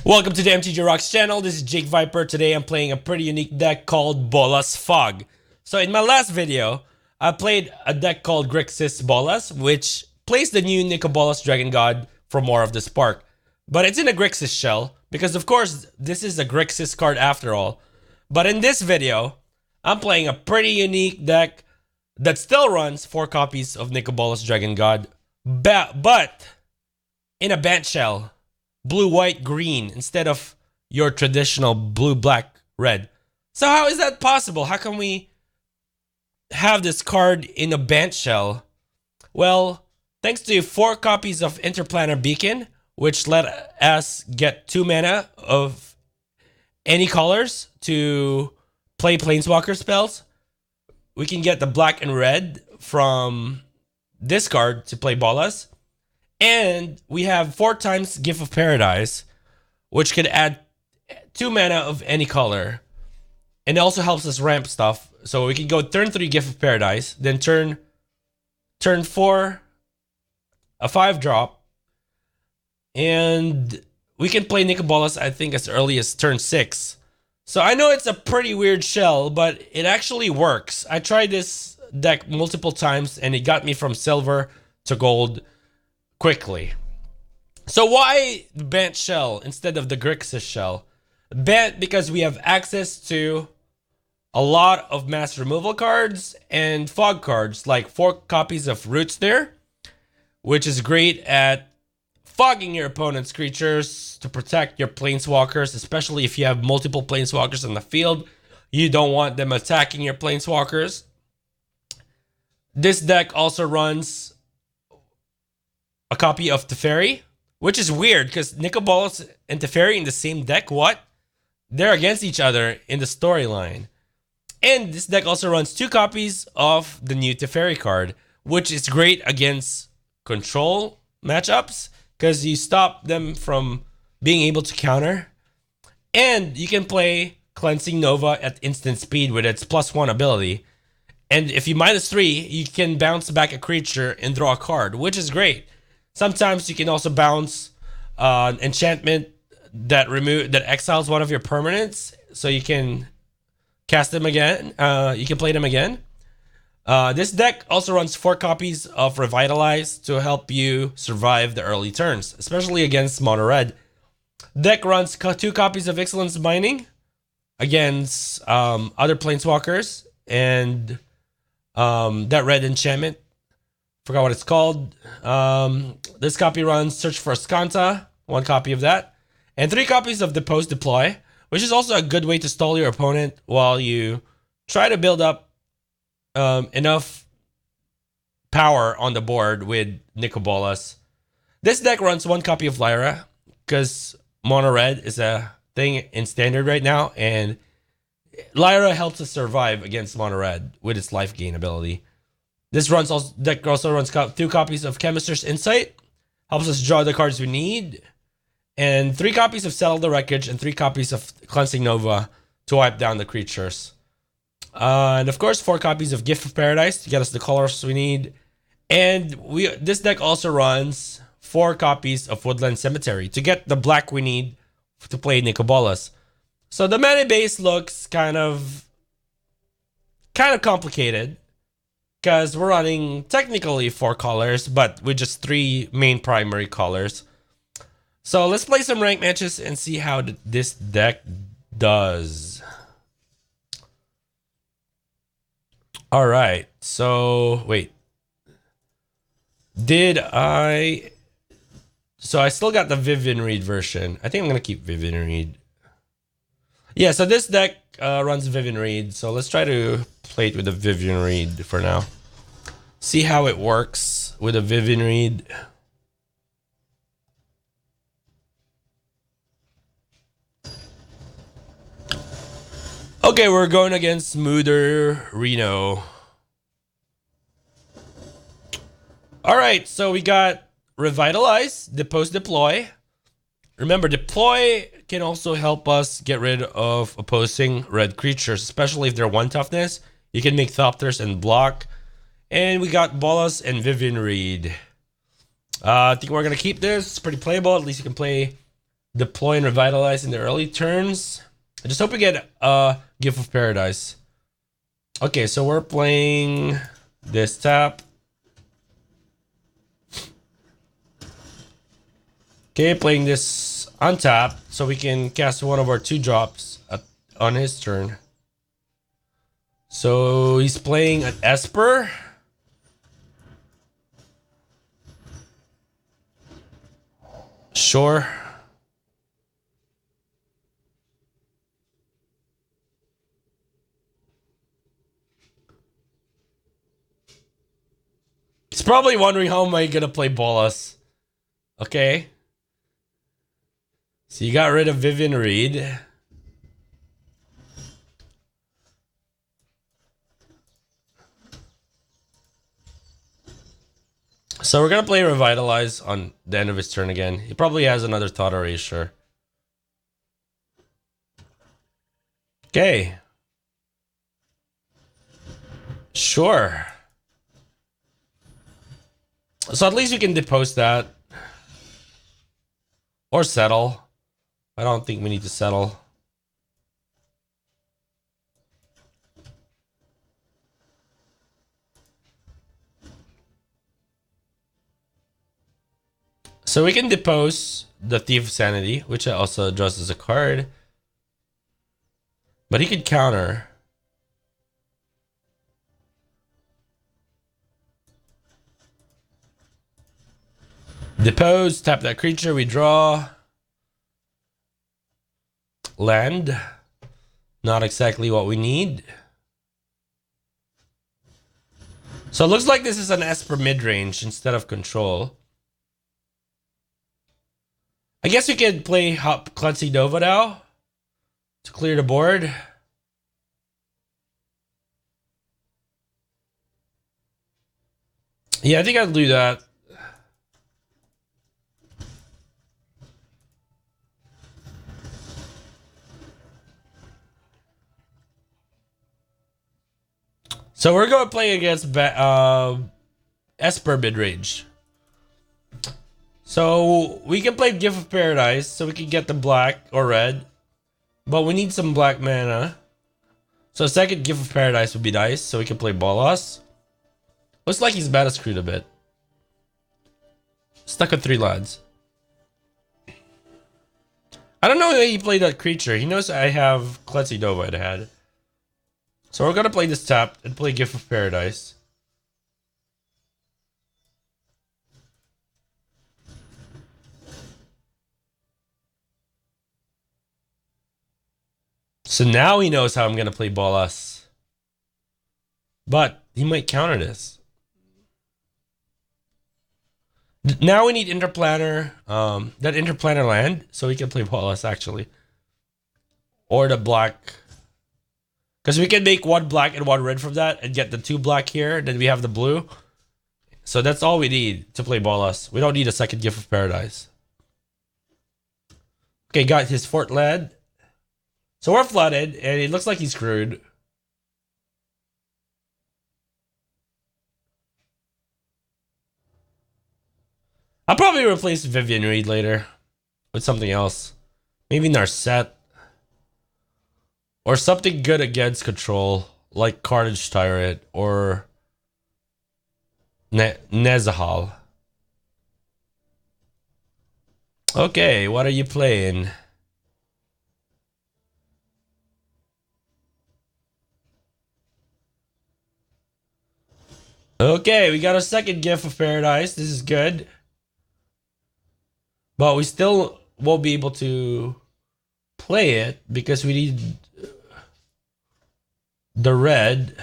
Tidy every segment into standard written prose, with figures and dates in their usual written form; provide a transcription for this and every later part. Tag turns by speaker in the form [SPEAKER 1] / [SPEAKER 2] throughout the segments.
[SPEAKER 1] Welcome to the MTG Rocks channel. This is Jake Vyper. Today I'm playing a pretty unique deck called Bolas Fog. So in my last video, I played a deck called Grixis Bolas, which plays the new Nicol Bolas Dragon God for more of the spark. But it's in a Grixis shell, because of course this is a Grixis card after all. But in this video, I'm playing a pretty unique deck that still runs 4 copies of Nicol Bolas Dragon God, but in a Bant shell. Blue, white, green instead of your traditional blue, black, red. So how is that possible? How can we have this card in a Bant shell? Well, thanks to 4 copies of Interplanar Beacon, which let us get 2 mana of any colors to play Planeswalker spells. We can get the black and red from this card to play Bolas. And we have 4 times Gift of Paradise, which can add 2 mana of any color. And it also helps us ramp stuff. So we can go turn 3 Gift of Paradise, then turn 4 a 5-drop. And we can play Nicol Bolas, I think, as early as turn 6. So I know it's a pretty weird shell, but it actually works. I tried this deck multiple times and it got me from silver to gold quickly. So why Bant shell instead of the Grixis shell? Bant because we have access to a lot of mass removal cards and fog cards, like 4 copies of Root Snare, which is great at fogging your opponent's creatures to protect your planeswalkers, especially if you have multiple planeswalkers on the field. You don't want them attacking your planeswalkers. This deck also runs a copy of Teferi, which is weird because Nicol Bolas and Teferi in the same deck. What? They're against each other in the storyline. And this deck also runs 2 copies of the new Teferi card, which is great against control matchups because you stop them from being able to counter. And you can play Cleansing Nova at instant speed with its +1 ability. And if you -3, you can bounce back a creature and draw a card, which is great. Sometimes you can also bounce an enchantment that exiles one of your permanents, so you can cast them again. You can play them again. This deck also runs 4 copies of Revitalize to help you survive the early turns, especially against mono red. Deck runs 2 copies of Ixalan's Mining against other planeswalkers and that red enchantment. Forgot what it's called. This copy runs Search for Skanta, 1 copy of that, and 3 copies of Depose Deploy, which is also a good way to stall your opponent while you try to build up enough power on the board with Nicol Bolas. This deck runs 1 copy of Lyra because mono red is a thing in standard right now, and Lyra helps us survive against mono red with its life gain ability. This deck also runs 2 copies of Chemister's Insight, helps us draw the cards we need, and 3 copies of Settle the Wreckage and 3 copies of Cleansing Nova to wipe down the creatures. And of course, 4 copies of Gift of Paradise to get us the colors we need. And this deck also runs 4 copies of Woodland Cemetery to get the black we need to play Nicol Bolas. So the mana base looks kind of complicated, because we're running technically 4 colors, but with just 3 main primary colors. So let's play some ranked matches and see how this deck does. All right, so wait. So I still got the Vivian Reed version. I think I'm going to keep Vivian Reed. Yeah, so this deck runs Vivian Reed. So let's try to play it with the Vivian Reed for now. See how it works with a Vivian Reed. Okay, we're going against Mooder Reno. Alright, so we got Revitalize, Depose Deploy. Remember, Deploy can also help us get rid of opposing red creatures, especially if they're 1 toughness. You can make Thopters and block. And we got Bolas and Vivian Reed. I think we're going to keep this. It's pretty playable. At least you can play deploy and revitalize in the early turns. I just hope we get a Gift of Paradise. Okay, so we're playing this tap. Okay, playing this untap so we can cast one of our 2-drops on his turn. So he's playing an Esper. Sure. He's probably wondering how am I gonna play Bolas. Okay. So you got rid of Vivian Reed. So we're gonna play Revitalize on the end of his turn again. He probably has another Thought Erasure. Okay. Sure. So at least we can depose that. Or settle. I don't think we need to settle. So we can depose the Thief of Sanity, which also draws as a card. But he could counter. Depose, tap that creature, we draw. Land. Not exactly what we need. So it looks like this is an Esper midrange instead of control. I guess we could play Klutzy Nova now to clear the board. Yeah, I think I'll do that. So we're going to play against Esper midrange. So we can play Gift of Paradise so we can get the black or red. But we need some black mana. So a second Gift of Paradise would be nice so we can play Bolas. Looks like he's meta screwed a bit. Stuck with 3 lands. I don't know why he played that creature. He knows I have Klutzy Nova in hand. So we're gonna play this tap and play Gift of Paradise. So now he knows how I'm gonna play Bolas. But he might counter this. Now we need Interplanar, that Interplanar land, so we can play Bolas actually. Or the black. Because we can make 1 black and 1 red from that and get the 2 black here. Then we have the blue. So that's all we need to play Bolas. We don't need a second Gift of Paradise. Okay, got his fort land. So we're flooded and it looks like he's screwed. I'll probably replace Vivian Reed later with something else. Maybe Narset. Or something good against control, like Carnage Tyrant or Nezahal. Okay, what are you playing? Okay, we got a second Gift of Paradise. This is good. But we still won't be able to play it because we need the red.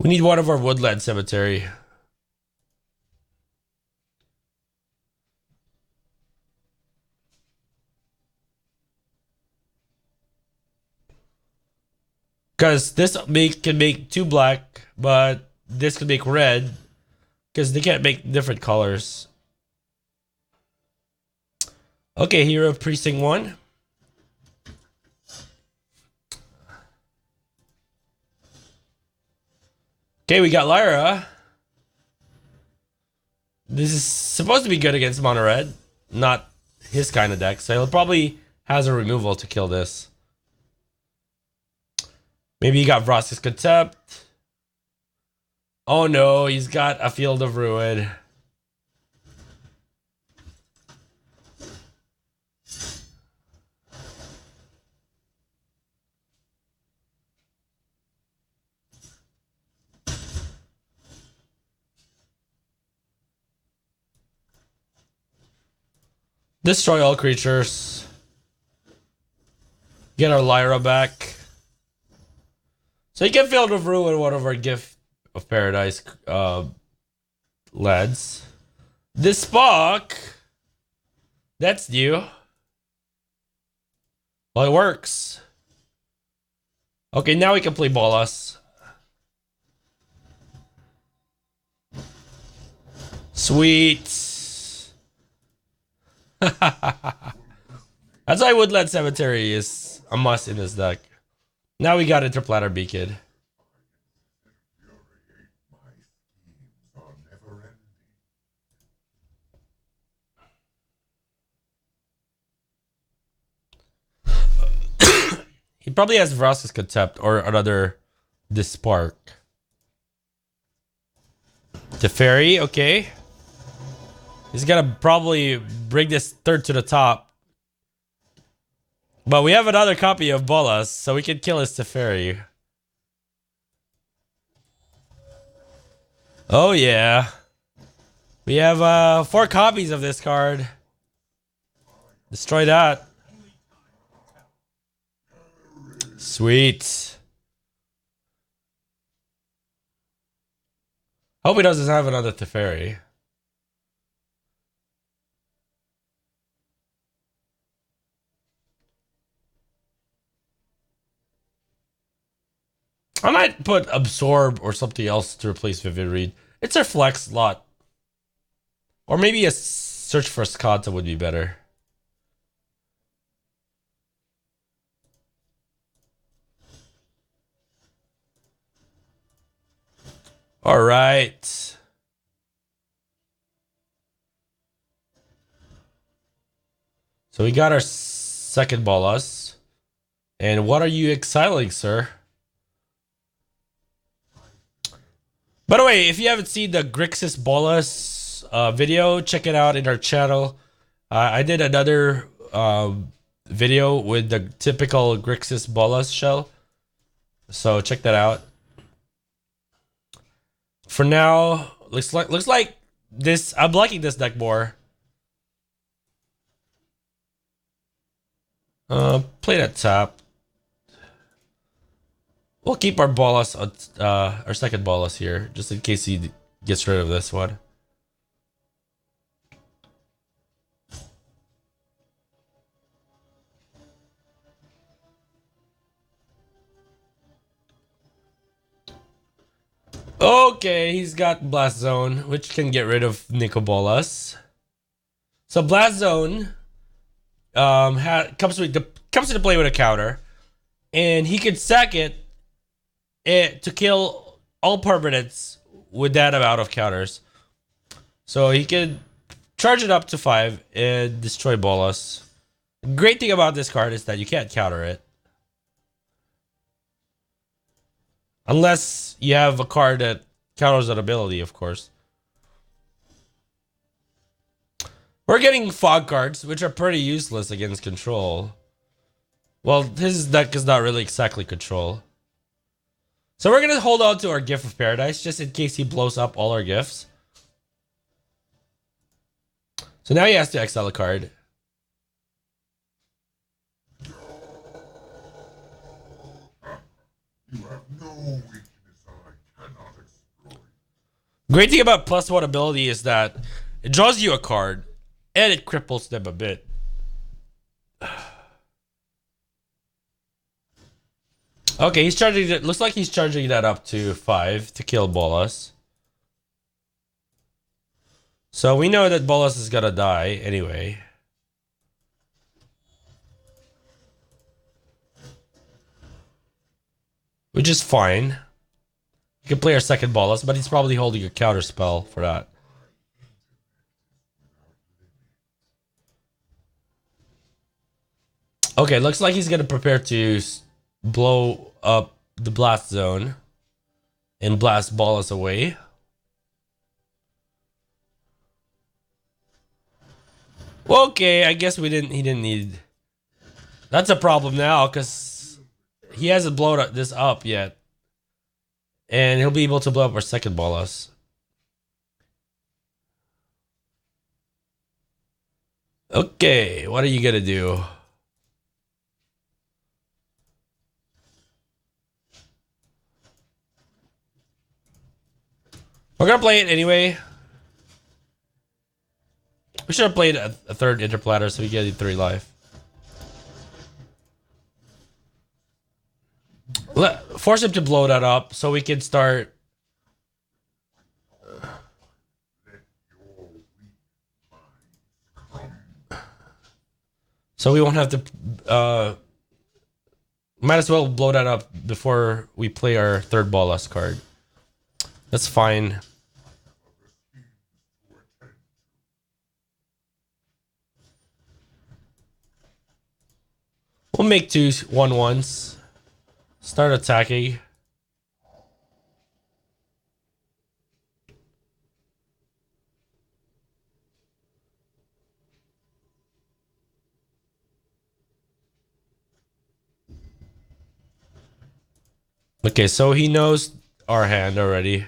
[SPEAKER 1] We need one of our Woodland Cemetery. Because this can make 2 black, but this can make red. Because they can't make different colors. Okay, Hero of Precinct 1. Okay, we got Lyra. This is supposed to be good against Mono Red. Not his kind of deck, so he'll probably has a removal to kill this. Maybe he got Vraska's Contempt. Oh no, he's got a Field of Ruin. Destroy all creatures. Get our Lyra back. So you can Field of Ruin one of our Gift of Paradise lads. This Spock. That's new. Well, it works. Okay, now we can play Bolas. Sweet. That's why Woodland Cemetery is a must in this deck. Now we got Interplanar Beacon. He probably has Vraska's Contempt or another Dispark. Teferi, okay. He's gonna probably bring this third to the top. But we have another copy of Bolas, so we can kill his Teferi. Oh yeah. We have 4 copies of this card. Destroy that. Sweet. Hope he doesn't have another Teferi. I might put Absorb or something else to replace Vivid Read. It's our flex slot. Or maybe a Search for Skanta would be better. Alright. So we got our second Bolas. And what are you exiling, sir? By the way, if you haven't seen the Grixis Bolas video, check it out in our channel. I did another video with the typical Grixis Bolas shell. So check that out. For now, looks like this. I'm liking this deck more. Play that top. We'll keep our Bolas, our second Bolas here, just in case he gets rid of this one. Okay, he's got Blast Zone, which can get rid of Nicol Bolas. So Blast Zone comes into play with a counter, and he can sack it to kill all permanents with that amount of counters. So he can charge it up to 5 and destroy Bolas. Great thing about this card is that you can't counter it. Unless you have a card that counters that ability, of course. We're getting Fog cards, which are pretty useless against control. Well, his deck is not really exactly control. So we're going to hold on to our Gift of Paradise, just in case he blows up all our gifts. So now he has to exile a card.
[SPEAKER 2] You have no weakness I cannot exploit.
[SPEAKER 1] Great thing about +1 ability is that it draws you a card, and it cripples them a bit. Okay, he's charging it. Looks like he's charging that up to 5 to kill Bolas. So we know that Bolas is gonna die anyway. which is fine. You can play our second Bolas, but he's probably holding a counter spell for that. Okay, looks like he's gonna prepare to blow up the blast zone and blast Bolas away. Okay, I guess he didn't need. That's a problem now because he hasn't blown this up yet. And he'll be able to blow up our second Bolas. Okay, what are you gonna do? We're gonna play it anyway. We should have played a third Interplanar so we get 3 life. Force him to blow that up so we can start. So we won't have to. Might as well blow that up before we play our third Bolas card. That's fine. We'll make 2 1/1s. Start attacking. Okay, so he knows our hand already.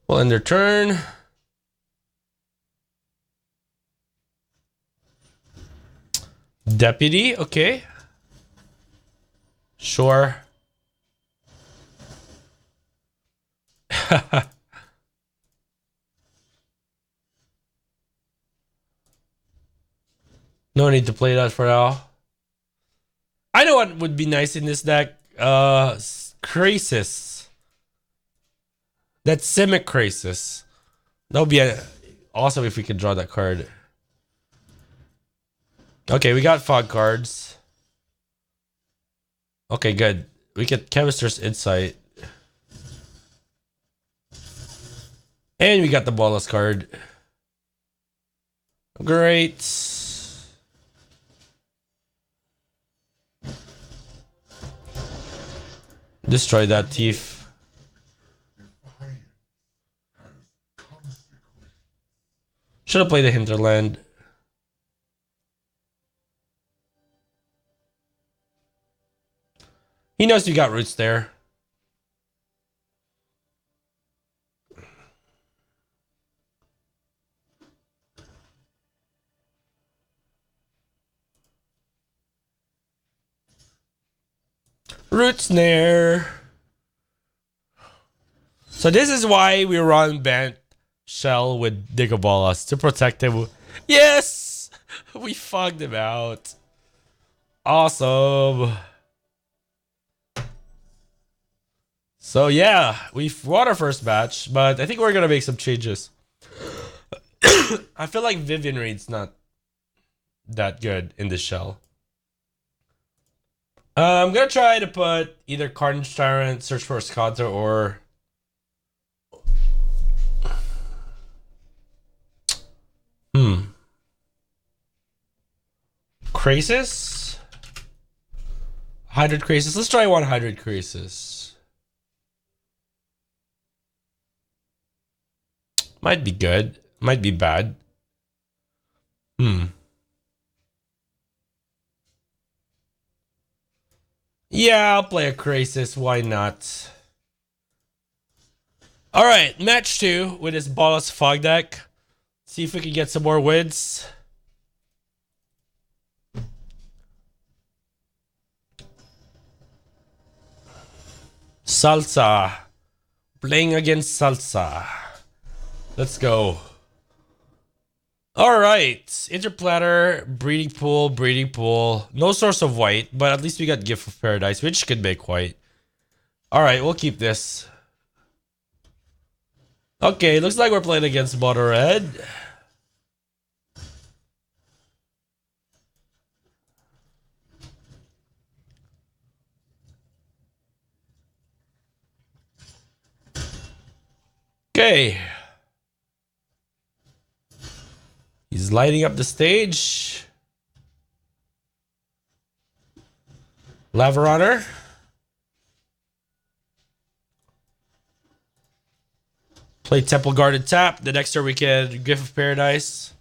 [SPEAKER 1] We'll end their turn. Deputy, okay. Sure. No need to play that for now. I know what would be nice in this deck. Krasis. That's Simic Krasis. That would be awesome if we could draw that card. Okay, we got fog cards. Okay, good. We get Chemister's Insight. And we got the Bolas card. Great. Destroy that thief. Should have played the Hinterland. He knows you got roots there. Root Snare. So this is why we run Bant Shell with Nicol Bolas to protect him. Yes! We fogged him out. Awesome. So yeah, we've won our first match, but I think we're gonna make some changes. I feel like Vivian Reed's not that good in this shell. I'm gonna try to put either Carnage Tyrant, Search for a Sconter, or Krasis? Hydroid Krasis. Let's try one Hydroid Krasis. Might be good. Might be bad. Yeah, I'll play a Krasis. Why not? Alright, match 2 with this Bolas Fog deck. See if we can get some more wins. Salsa. Playing against Salsa. Let's go. Alright. Interplanar, breeding pool. No source of white, but at least we got Gift of Paradise, which could make white. Alright, we'll keep this. Okay, looks like we're playing against Mono Red. Okay. He's lighting up the stage. Lava Runner. Play Temple Guarded tap. The next turn we can Gift of Paradise.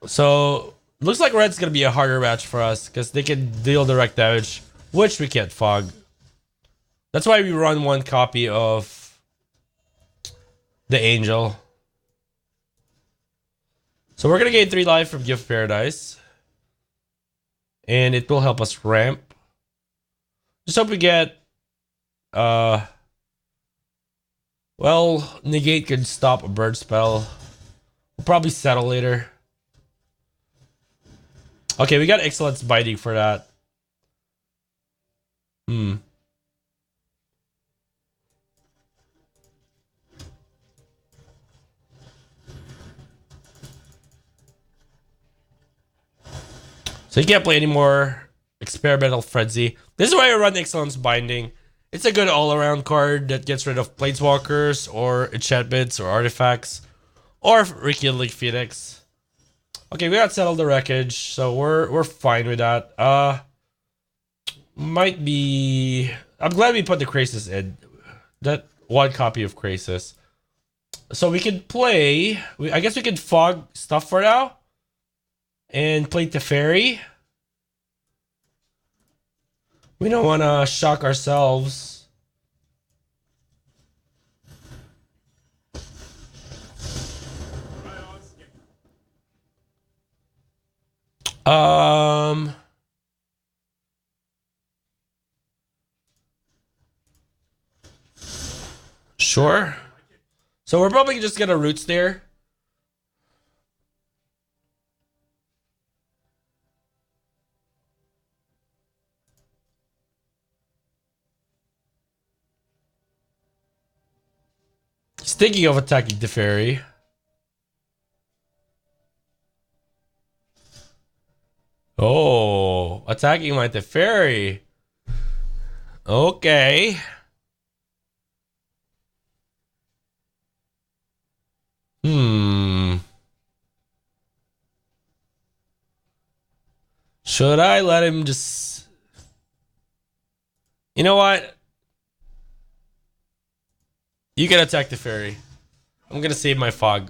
[SPEAKER 1] So looks like red's gonna be a harder match for us because they can deal direct damage, which we can't fog. That's why we run one copy of the Angel. So we're gonna gain 3 life from Gift of Paradise. And it will help us ramp. Just hope we get well, Negate could stop a bird spell. We'll probably settle later. Okay, we got Ixalan's Binding for that. So you can't play any more Experimental Frenzy. This is why I run Ixalan's Binding. It's a good all-around card that gets rid of Planeswalkers or enchantments or artifacts or Rekindling Phoenix. Okay, we got Settle the Wreckage, so we're fine with that. Might be. I'm glad we put the Krasis in. That one copy of Krasis. So we can play. I guess we can fog stuff for now. And play Teferi. We don't want to shock ourselves. Sure. So we're probably just gonna Root Snare. He's thinking of attacking Teferi. Oh, attacking my Teferi. Okay. Should I let him just... You know what? You can attack Teferi. I'm gonna save my fog.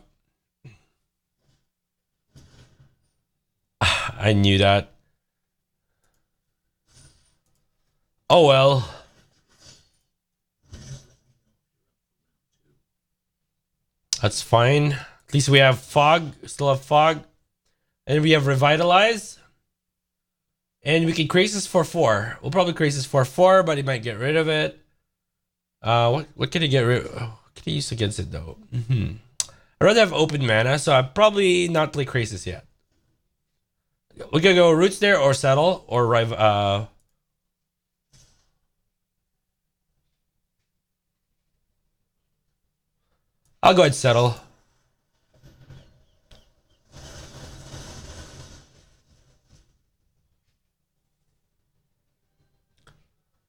[SPEAKER 1] I knew that. Oh well. That's fine. At least we have fog. Still have fog. And we have Revitalize. And we can Krasis for 4. We'll probably Krasis for 4, but he might get rid of it. What can he get rid of? What can he use against it though? I'd rather have open mana, so I'd probably not play Krasis yet. We could go Root Snare or Settle or I'll go ahead and Settle.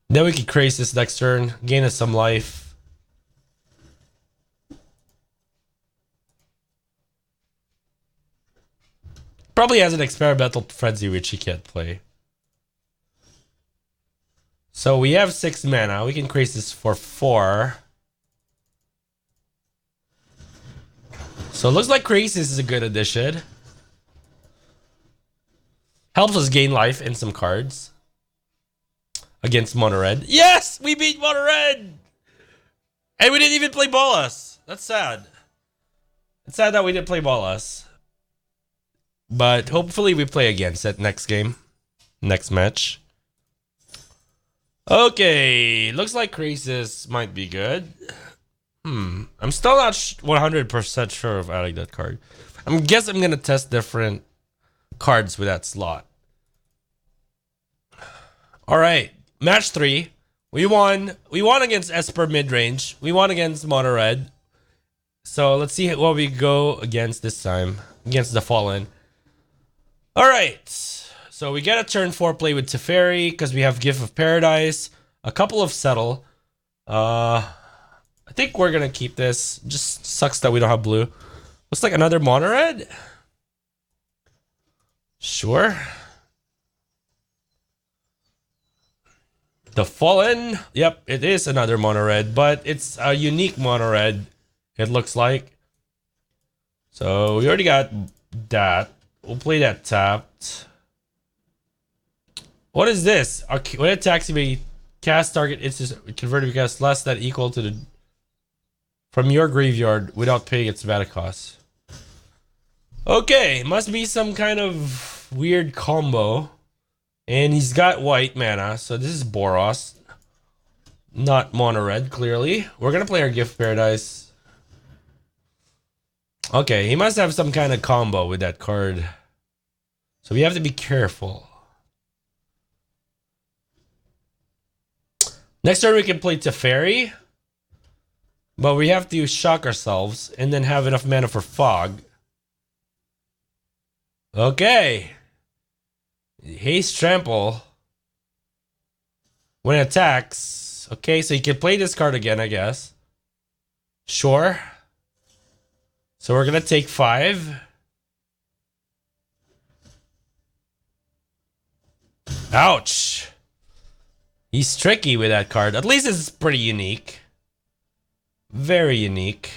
[SPEAKER 1] Then we can Krasis next turn, gain us some life. Probably has an Experimental Frenzy which he can't play. So we have 6 mana. We can Krasis for 4. So it looks like Krasis is a good addition. Helps us gain life and some cards. Against Mono Red. Yes! We beat Mono Red! And we didn't even play Bolas. That's sad. It's sad that we didn't play Bolas. But hopefully we play against it next game. Next match. Okay. Looks like Krasis might be good. I'm still not 100% sure of adding that card. I guess I'm going to test different cards with that slot. Alright. Match 3. We won against Esper Midrange. We won against Mono Red. So let's see what we go against this time. Against the Fallen. Alright. So we get a turn 4 play with Teferi because we have Gift of Paradise. A couple of Settle. I think we're gonna keep this. Just sucks that we don't have blue. Looks like another mono red. Sure. The Fallen. Yep, it is another mono red, but it's a unique mono red. It looks like. So we already got that. We'll play that tapped. What is this? When it attacks, you may cast target. It's just converted because less than equal to the from your graveyard without paying its mana cost. Okay, must be some kind of weird combo. And he's got white mana, so this is Boros. Not mono red, clearly. We're gonna play our Gift Paradise. Okay, he must have some kind of combo with that card. So we have to be careful. Next turn we can play Teferi. But we have to shock ourselves and then have enough mana for Fog. Okay. Haste Trample. When it attacks. Okay, so you can play this card again, I guess. Sure. So we're gonna take 5. Ouch. He's tricky with that card. At least it's pretty unique. Very unique.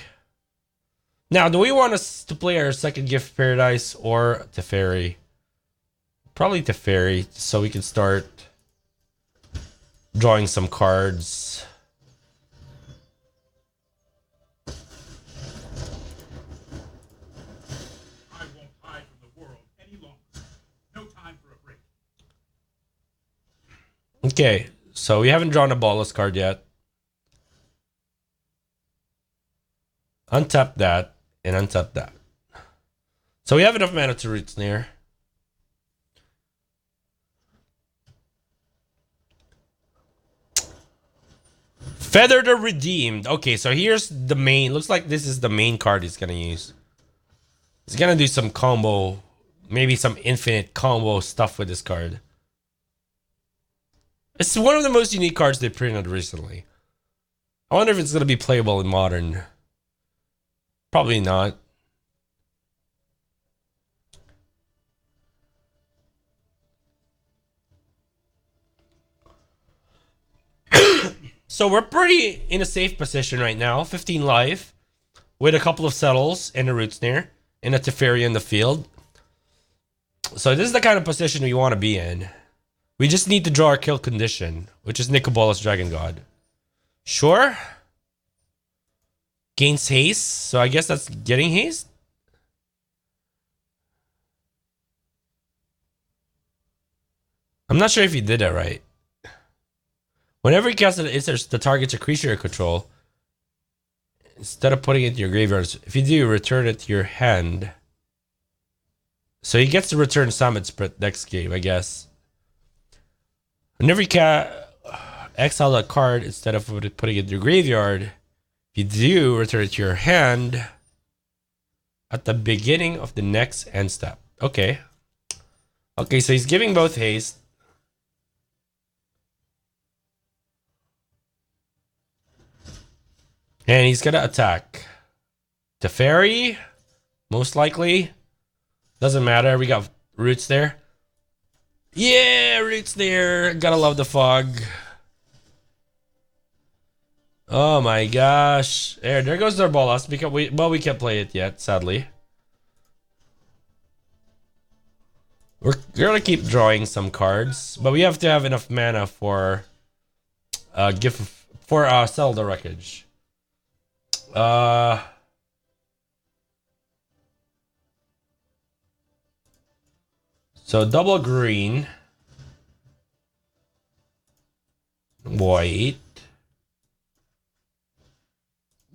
[SPEAKER 1] Now, do we want us to play our second Gift Paradise or Teferi? Probably Teferi, so we can start drawing some cards.
[SPEAKER 2] I won't hide from the world any longer. No time for a break.
[SPEAKER 1] Okay, so we haven't drawn a Bolas card yet. Untap that and untap that. So we have enough mana to Root Snare. Feather the Redeemed. Okay, so here's the main. Looks like this is the main card he's gonna use. He's gonna do some combo, maybe some infinite combo stuff with this card. It's one of the most unique cards they printed recently. I wonder if it's gonna be playable in Modern. Probably not. So we're pretty in a safe position right now. 15 life with a couple of settles and a Root Snare and a Teferi in the field. So this is the kind of position we want to be in. We just need to draw our kill condition, which is Nicol Bolas Dragon God. Sure. Gains haste, so I guess that's getting haste. I'm not sure if he did that right. Whenever he casts it, the target's a creature you control. Instead of putting it in your graveyard, if you do, return it to your hand. So he gets to return Summit Sprint next game, I guess. Whenever you exile a card instead of putting it in your graveyard, if you do, return it to your hand at the beginning of the next end step. Okay. Okay, so he's giving both haste. And he's gonna attack. Teferi, most likely. Doesn't matter, we got Roots there. Yeah, Roots there. Gotta love the Fog. Oh my gosh. There goes their Bolas. Because we can't play it yet, sadly. We're gonna keep drawing some cards, but we have to have enough mana for Settle the Wreckage. So double green, white,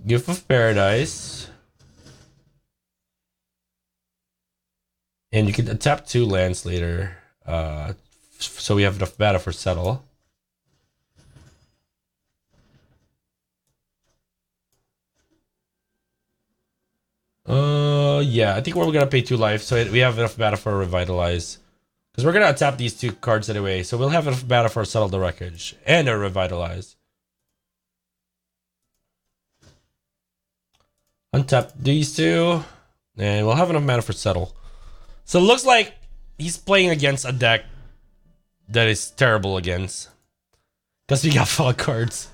[SPEAKER 1] Gift of Paradise, and you can tap 2 lands later. So we have enough mana for Settle. Yeah, I think we're gonna pay 2 life, so we have enough mana for Revitalize. Because we're gonna tap these 2 cards anyway, so we'll have enough mana for Settle the Wreckage and a Revitalize. Untap these two. And we'll have enough mana for Settle. So it looks like he's playing against a deck that is terrible against. Because we got fog cards.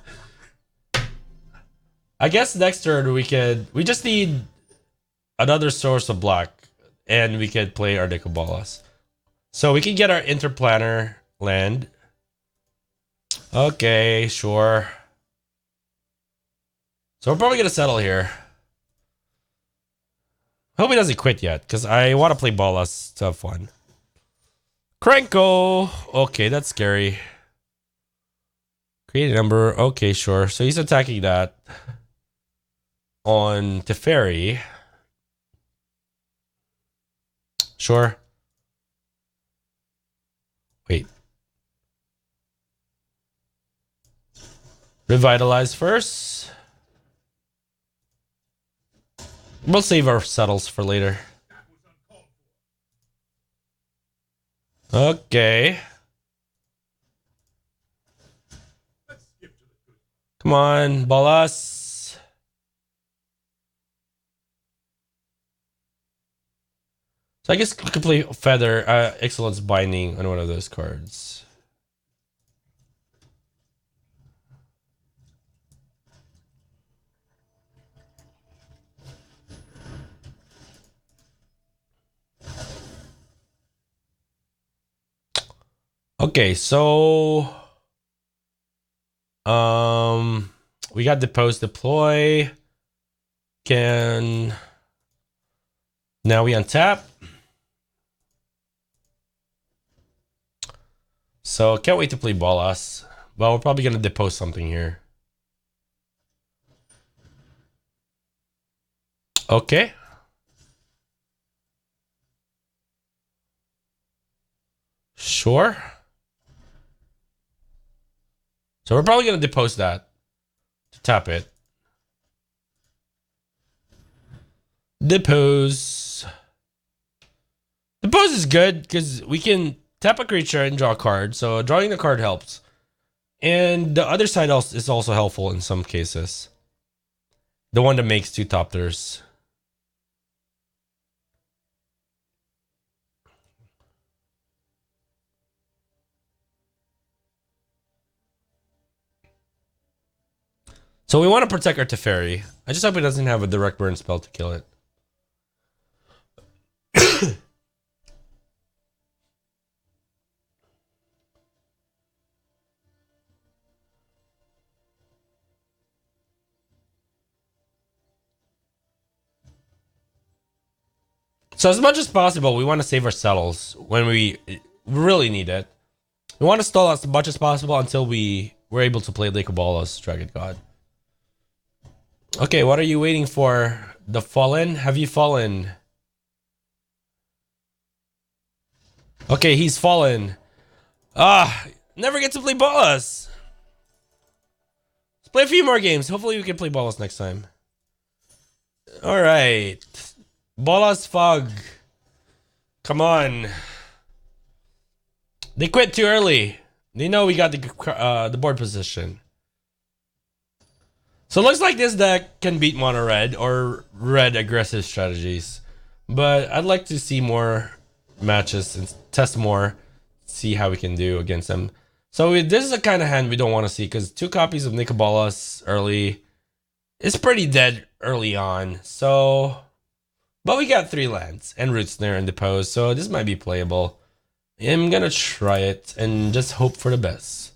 [SPEAKER 1] I guess next turn we just need another source of black. And we could play our Nicol Bolas. So we can get our Interplanar land. Okay, sure. So we're probably going to settle here. Hope he doesn't quit yet, because I want to play Bolas to have fun. Krenko! Okay, that's scary. Create a number. Okay, sure. So he's attacking that on Teferi. Sure. Wait. Revitalize first. We'll save our settles for later. Okay. Come on, Bolas. So I guess we could play Feather, Ixalan's Binding on one of those cards. Okay, so we got Depose deploy. Now we untap. So can't wait to play Bolas. Well, we're probably gonna Depose something here. Okay. Sure. So we're probably going to Depose that to tap it. Depose. Depose is good because we can tap a creature and draw a card. So drawing the card helps. And the other side is also helpful in some cases. The one that makes 2 top tiers. So we want to protect our Teferi. I just hope it doesn't have a direct burn spell to kill it. So as much as possible, we want to save our settles when we really need it. We want to stall as much as possible until we're able to play Nicol Bolas, Dragon God. Okay, what are you waiting for? The Fallen? Have you fallen? Okay, he's fallen. Never get to play Bolas. Let's play a few more games. Hopefully we can play Bolas next time. Alright. Bolas Fog. Come on. They quit too early. They know we got the board position. So it looks like this deck can beat mono red or red aggressive strategies. But I'd like to see more matches and test more. See how we can do against them. So this is the kind of hand we don't want to see because 2 copies of Nicol Bolas early is pretty dead early on. So, but we got 3 lands and Root Snare and Depose. So this might be playable. I'm gonna try it and just hope for the best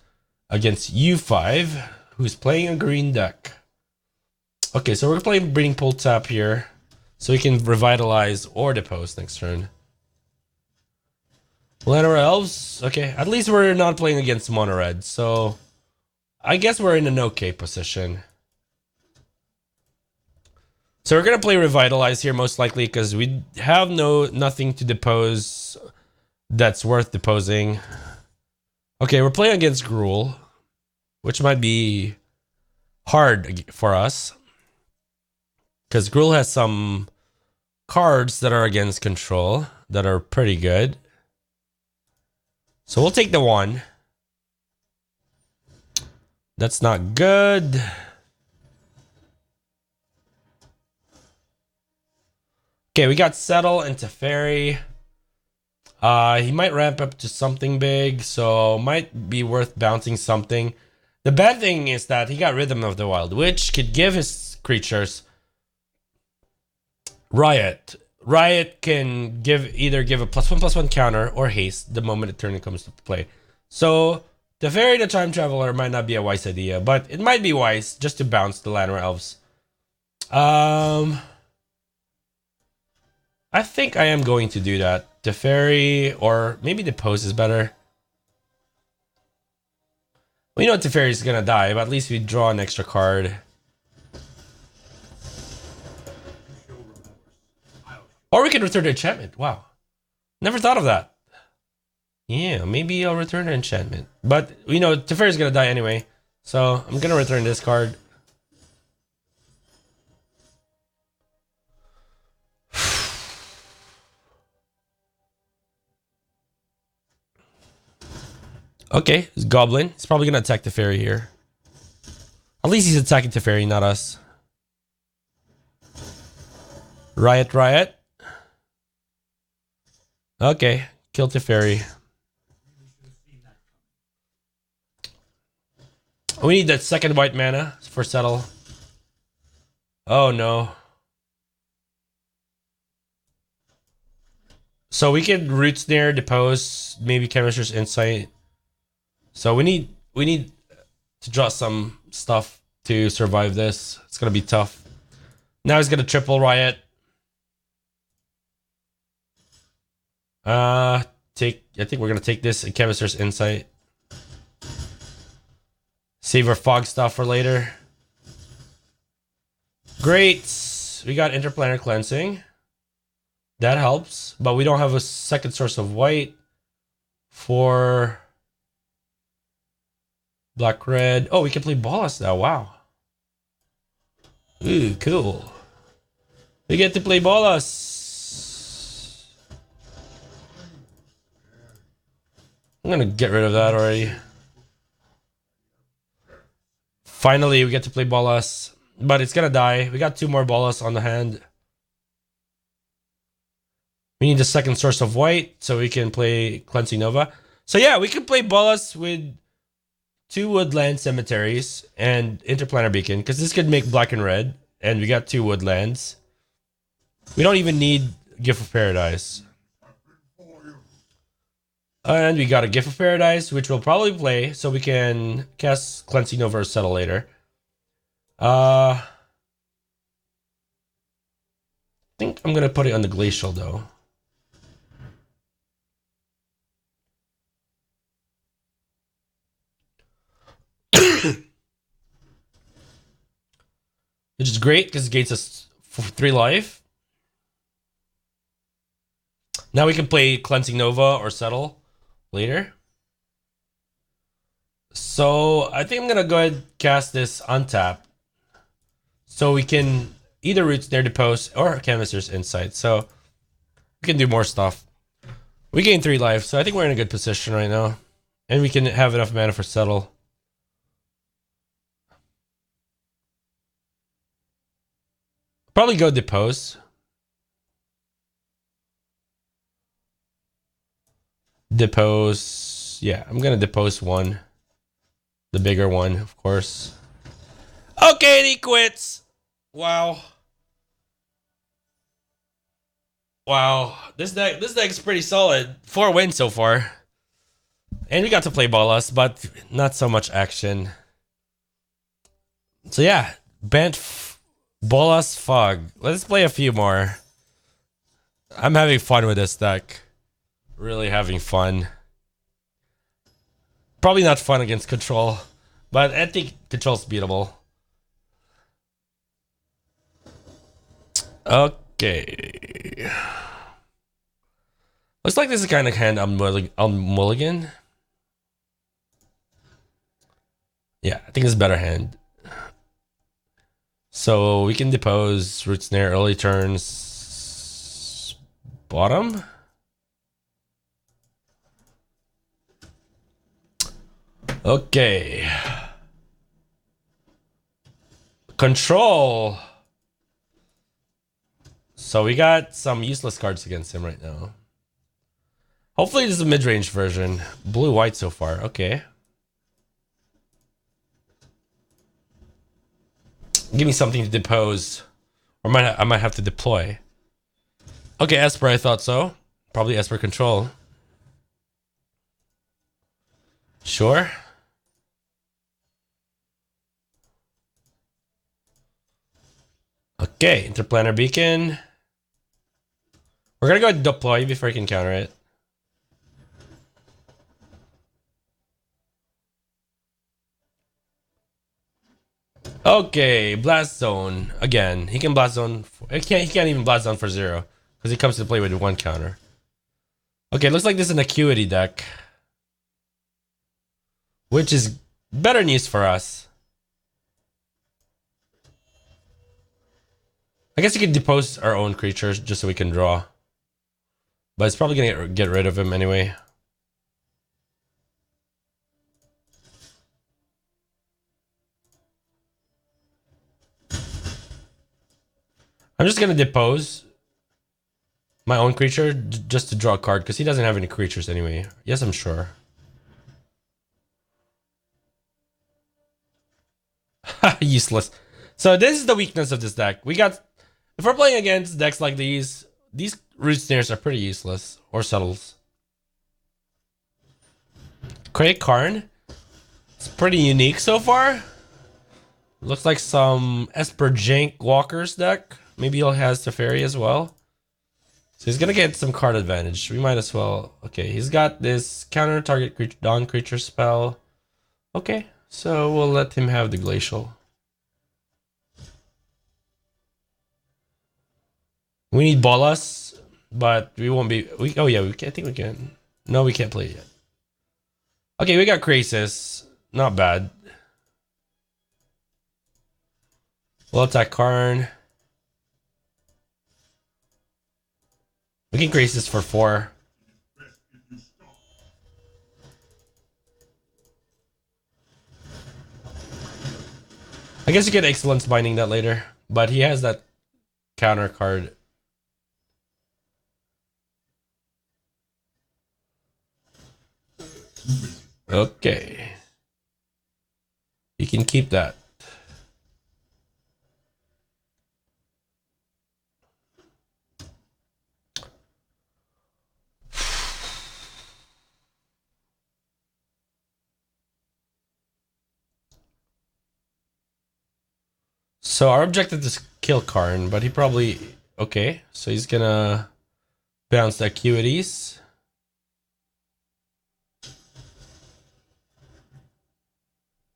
[SPEAKER 1] against U5, who's playing a green deck. Okay, so we're playing Breeding Pool Tap here, so we can Revitalize or Depose next turn. Lanor Elves, okay, at least we're not playing against mono red, so I guess we're in an okay position. So we're gonna play Revitalize here most likely because we have nothing to depose that's worth deposing. Okay, we're playing against Gruel, which might be hard for us. Because Gruel has some cards that are against control that are pretty good. So we'll take the 1. That's not good. Okay, we got Settle and Teferi. He might ramp up to something big, so might be worth bouncing something. The bad thing is that he got Rhythm of the Wild, which could give his creatures Riot. Riot can either give a +1/+1 counter or haste the moment the turn comes to play. So Teferi the Time Traveler might not be a wise idea, but it might be wise just to bounce the Llanowar Elves. I think I am going to do that. Teferi, or maybe Depose is better. We know Teferi is gonna die, but at least we draw an extra card. Or we can return to enchantment. Wow. Never thought of that. Yeah, maybe I'll return to enchantment. But we know Teferi is gonna die anyway. So I'm gonna return this card. Okay, it's Goblin. He's probably gonna attack Teferi here. At least he's attacking Teferi, not us. Riot, Riot. Okay, kill Teferi. We need that second white mana for Settle. Oh no. So we can Root Snare, Depose, maybe Chemister's Insight. So we need to draw some stuff to survive this. It's gonna be tough. Now he's gonna triple Riot. I think we're gonna take this and Chemister's Insight. Save our fog stuff for later. Great. We got Interplanar Cleansing. That helps, but we don't have a second source of white for black red. Oh, we can play Bolas now. Wow. Ooh, cool. We get to play Bolas. I'm gonna get rid of that already. Finally, we get to play Bolas, but it's gonna die. We got 2 more Bolas on the hand. We need a second source of white so we can play Cleansing Nova. So yeah, we can play Bolas with 2 Woodland Cemeteries and Interplanar Beacon, because this could make black and red, and we got 2 Woodlands. We don't even need Gift of Paradise. And we got a Gift of Paradise, which we'll probably play, so we can cast Cleansing Nova or Settle later. I think I'm gonna put it on the Glacial though. Which is great because it gains us 3 life. Now we can play Cleansing Nova or Settle later. So I think I'm gonna go ahead and cast this untap. So we can either Root Snare, Depose, or Chemister's Insight. So we can do more stuff. We gain 3 life, so I think we're in a good position right now. And we can have enough mana for Settle. Probably go Depose. Depose. Yeah, I'm gonna Depose 1. The bigger one, of course. Okay, and he quits. Wow. Wow. This deck's pretty solid. 4 wins so far. And we got to play Bolas, but not so much action. So yeah, Bant, Bolas Fog. Let's play a few more. I'm having fun with this deck. Really having fun. Probably not fun against Control, but I think Control's beatable. Okay. Looks like this is kind of hand on Mulligan. Yeah, I think it's a better hand. So we can Depose, Root Snare, early turns, bottom. Okay. Control. So we got some useless cards against him right now. Hopefully this is a mid-range version. Blue-white so far. Okay. Give me something to depose. Or I might have to deploy. Okay, Esper, I thought so. Probably Esper control. Sure. Okay, Interplanar Beacon. We're gonna go deploy before I can counter it. Okay, Blast Zone. Again, he can Blast Zone. He can't even Blast Zone for 0. Because he comes to play with 1 counter. Okay, looks like this is an Acuity deck. Which is better news for us. I guess we can depose our own creatures just so we can draw. But it's probably gonna get rid of him anyway. I'm just gonna depose my own creature just to draw a card because he doesn't have any creatures anyway. Yes, I'm sure. Useless. So this is the weakness of this deck. If we're playing against decks like these Root Snares are pretty useless. Or Settles. Create Karn. It's pretty unique so far. Looks like some Esper Jank Walker's deck. Maybe he'll has Teferi as well. So he's gonna get some card advantage. We might as well. Okay, he's got this counter target Dawn creature spell. Okay, so we'll let him have the Glacial. We need Bolas, but we won't be. Oh yeah, I think we can. No, we can't play it yet. Okay, we got Krasis. Not bad. We'll attack Karn. We can Krasis for 4. I guess you get Ixalan's binding that later, but he has that counter card. Okay. You can keep that. So our objective is kill Karn, but he probably... Okay, so he's gonna bounce the Acuities.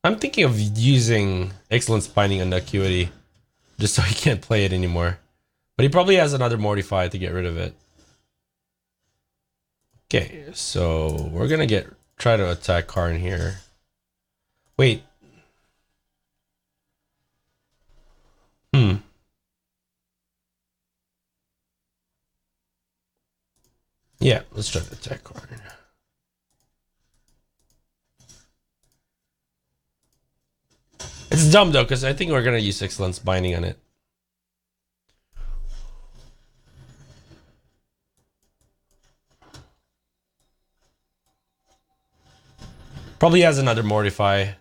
[SPEAKER 1] I'm thinking of using Excellence Binding on the Acuity, just so he can't play it anymore. But he probably has another Mortify to get rid of it. Okay, so we're gonna try to attack Karn here. Wait. Yeah, let's try to attack Karn. It's dumb though, because I think we're gonna use Excellence Binding on it. Probably has another Mortify.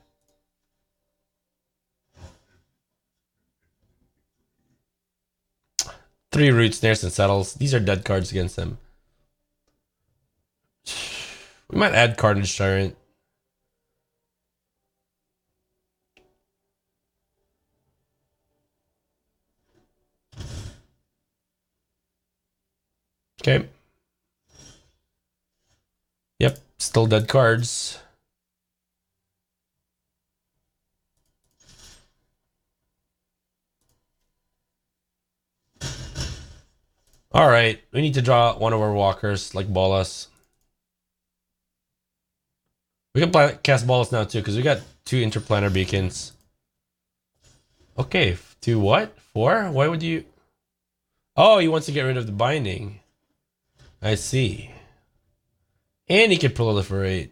[SPEAKER 1] Three Root Snares and Settles. These are dead cards against them. We might add Carnage Tyrant. Okay. Yep, still dead cards. All right, we need to draw one of our walkers like Bolas. We can cast Bolas now too because we got 2 Interplanar Beacons. Okay, 2 what? 4? Why would you... Oh, he wants to get rid of the binding. I see. And he can proliferate.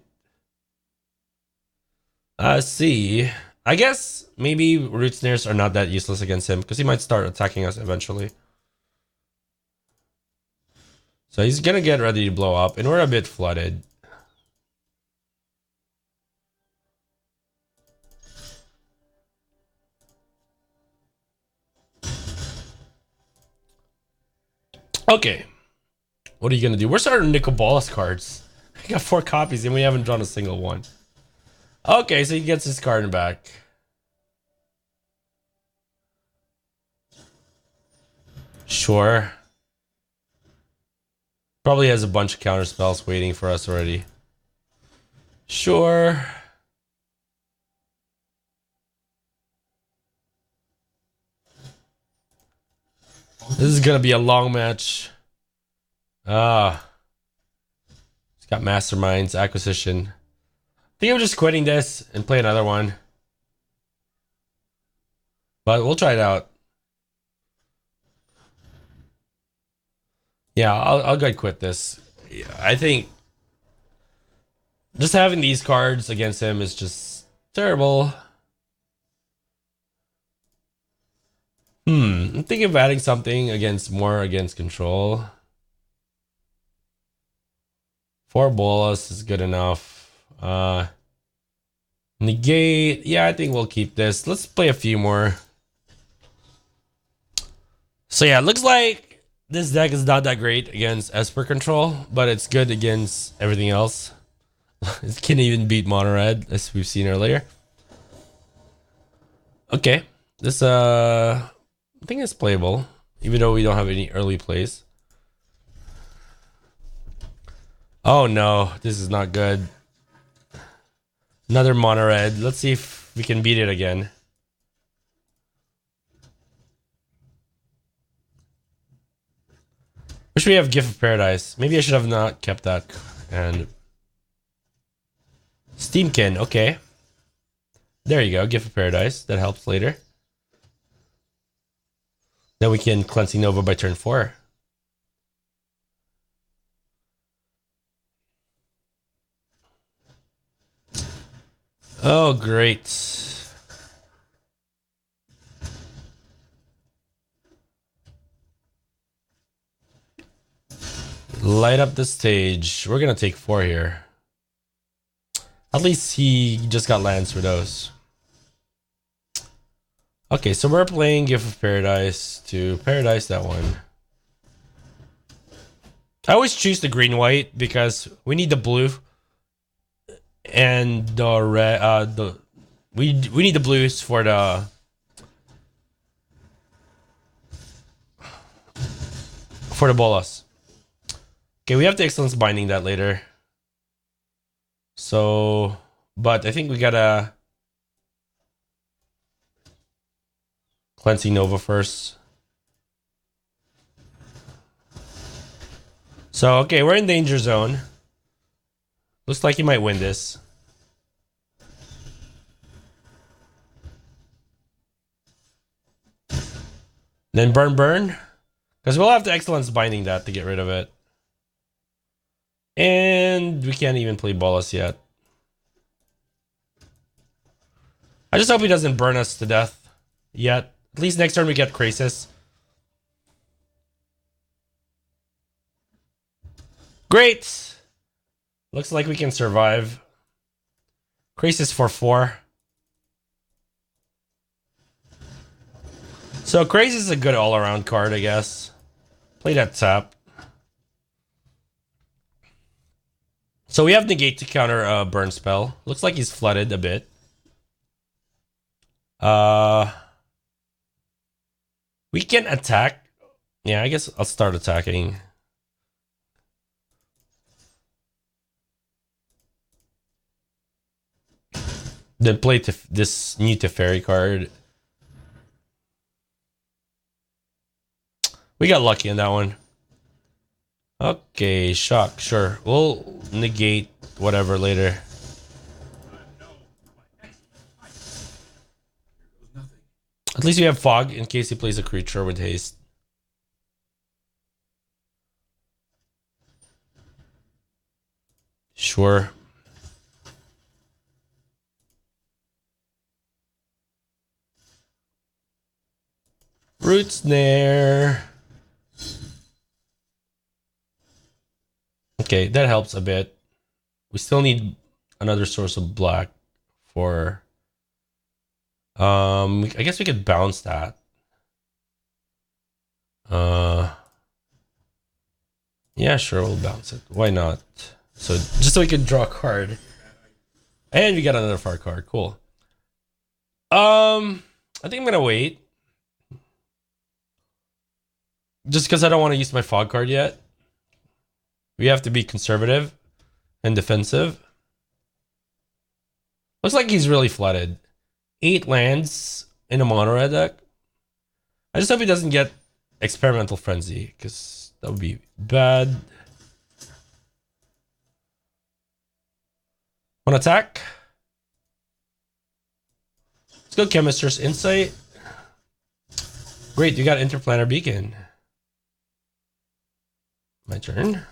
[SPEAKER 1] I see. I guess maybe Root Snares are not that useless against him because he might start attacking us eventually. So he's gonna get ready to blow up, and we're a bit flooded. Okay. What are you gonna do? Where's our Nicol Bolas cards? I got 4 copies and we haven't drawn a single one. Okay, so he gets his card back. Sure. Probably has a bunch of counter spells waiting for us already. Sure. This is gonna be a long match. It's got Masterminds, Acquisition. I think I'm just quitting this and play another one. But we'll try it out. Yeah, I'll go quit this. I think just having these cards against him is just terrible. I'm thinking of adding something against control. 4 Bolas is good enough. Negate. Yeah, I think we'll keep this. Let's play a few more. So yeah, it looks like this deck is not that great against Esper control, but it's good against everything else. It can even beat Mono Red, as we've seen earlier. Okay. This I think it's playable, even though we don't have any early plays. Oh no, this is not good. Another Mono Red. Let's see if we can beat it again. Wish we have Gift of Paradise. Maybe I should have not kept that. And Steamkin, okay. There you go, Gift of Paradise. That helps later. Then we can Cleansing Nova by turn 4. Oh, great. Light up the stage. We're gonna take 4 here. At least he just got lands for those. Okay, so we're playing Gift of Paradise to Paradise that one. I always choose the green-white because we need the blue. And the red, we need the blues for the Bolas. Okay, we have the Excellence Binding that later. So, but I think we gotta Cleansing Nova first. So, okay, we're in danger zone. Looks like he might win this. Then burn. Because we'll have to Excellence Binding that to get rid of it. And we can't even play Bolas yet. I just hope he doesn't burn us to death yet. At least next turn we get Krasis. Great! Looks like we can survive. Krasis for 4. So Krasis is a good all-around card, I guess. Play that tap. So we have Negate to counter a burn spell. Looks like he's flooded a bit. We can attack. Yeah, I guess I'll start attacking. Then play this new Teferi card. We got lucky in that one. Okay, shock, sure. We'll negate whatever later. At least we have Fog in case he plays a creature with haste. Sure. Root Snare. Okay, that helps a bit. We still need another source of black for... I guess we could bounce that. Yeah, sure, we'll bounce it. Why not? So just so we can draw a card. And we got another far card. Cool. I think I'm gonna wait. Just because I don't want to use my fog card yet. We have to be conservative and defensive. Looks like he's really flooded. 8 lands in a mono red deck. I just hope he doesn't get Experimental Frenzy, because that would be bad. One attack. Let's go Chemister's Insight. Great, you got Interplanar Beacon. My turn.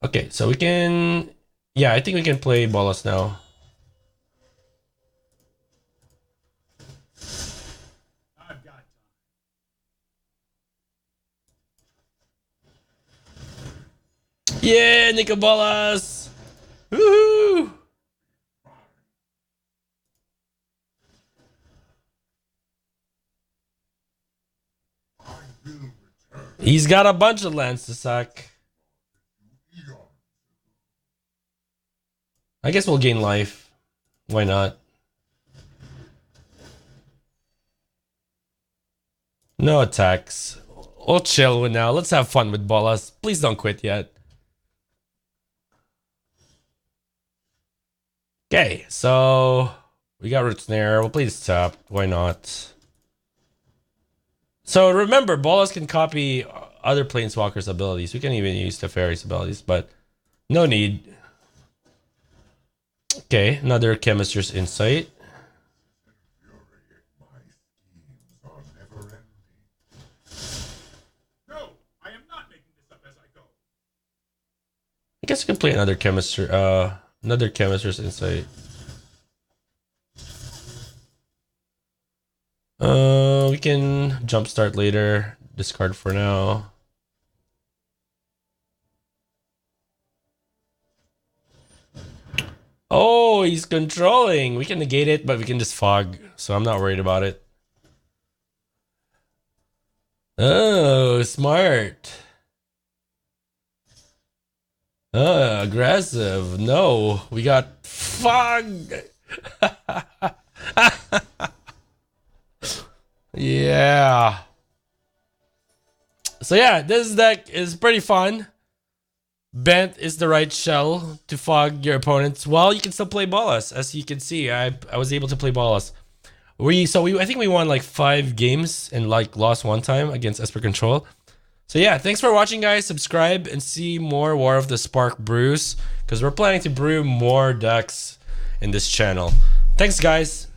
[SPEAKER 1] Okay, so we can... Yeah, I think we can play Bolas now.
[SPEAKER 2] I've got time.
[SPEAKER 1] Yeah, Nicol Bolas! Woohoo! He's got a bunch of lands to sack. I guess we'll gain life. Why not? No attacks. We'll chill with now. Let's have fun with Bolas. Please don't quit yet. Okay, so we got Root Snare. We'll play this tap. Why not? So remember, Bolas can copy other Planeswalkers' abilities. We can even use Teferi's abilities, but no need. Okay, another Chemister's Insight.
[SPEAKER 2] No, I am not making this up as I go.
[SPEAKER 1] I guess we can play another Chemister's Insight. We can jumpstart later. Discard for now. Oh, he's controlling. We can negate it, but we can just fog. So I'm not worried about it. Oh, smart. Oh, aggressive. No, we got fog. Yeah. So yeah, this deck is pretty fun. Bant is the right shell to fog your opponents. Well, you can still play Bolas. As you can see, I was able to play Bolas. I think we won like 5 games and like lost 1 time against Esper Control. So yeah, thanks for watching, guys. Subscribe and see more War of the Spark brews, because we're planning to brew more decks in this channel. Thanks, guys.